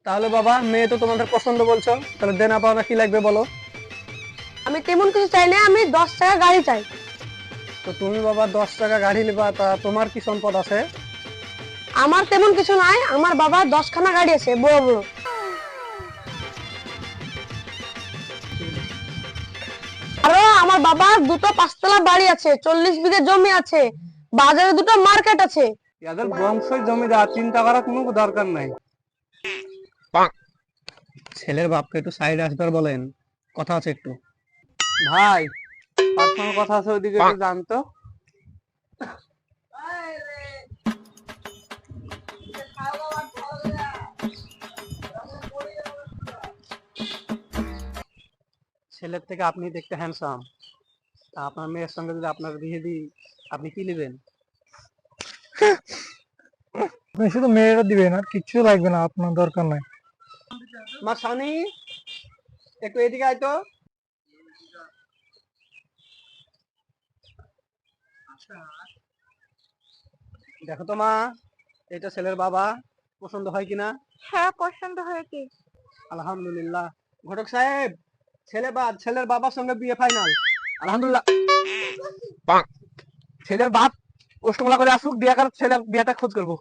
তাহলে বাবা মেয়ে তো তোমাদের পছন্দ বলছো, তাহলে দেনা পাওনা কি লাগবে বলো। আমি তেমন কিছু চাই না, আমি 10 টাকা গাড়ি চাই। তো তুমি বাবা 10 টাকা গাড়ি নিবা, তা তোমার কি সম্পদ আছে? আমার তেমন কিছু নাই, আমার বাবার 10খানা গাড়ি আছে, বড় বড়। আরো আমার বাবার দুটো 5 তলা বাড়ি আছে, 40 বিঘা জমি আছে, বাজারে দুটো মার্কেট আছে। এদের বংশই জমিদার, চিন্তা করার কোনো দরকার নাই। ছেলের বাপকে একটু সাইড আসবার বলেন, কথা আছে একটু। ভাই, পার্সোনাল কথা আছে, ওইদিকে একটু জানতো। ছেলের থেকে আপনি দেখতে হ্যান্ডসাম, তা আপনার মেয়ের সঙ্গে যদি আপনার বিয়ে দিই, আপনি কি নেবেন? আপনি শুধু মেয়েরা দিবেন, আর কিচ্ছু লাগবে না, আপনার দরকার নাই। মা সানি, একটু এদিকে আয় তো। দেখো তো মা, এটা ছেলের বাবা, পছন্দ হয় কিনা? হ্যাঁ, পছন্দ হয়েছে। আলহামদুলিল্লাহ। ঘটক সাহেব, ছেলের বাবার সঙ্গে বিয়ে ফাইনাল। আলহামদুলিল্লাহ। ছেলের বাপ অষ্টমলা করে আসুক, বিয়ে কর, ছেলের বিয়েটা খোঁজ করবো।